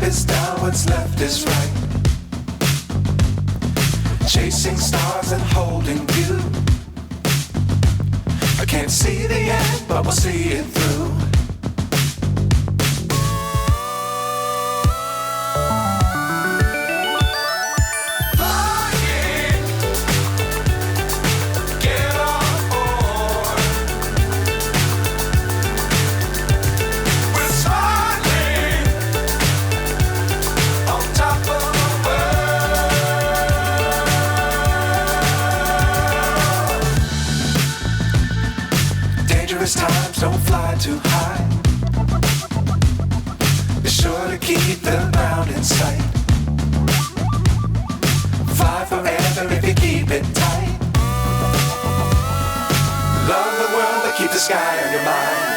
is down, what's left is right. Chasing stars and holding you. I can't see the end, but we'll see it through. Times don't fly too high. Be sure to keep the ground in sight. Fly forever if you keep it tight. Love the world, but keep the sky on your mind.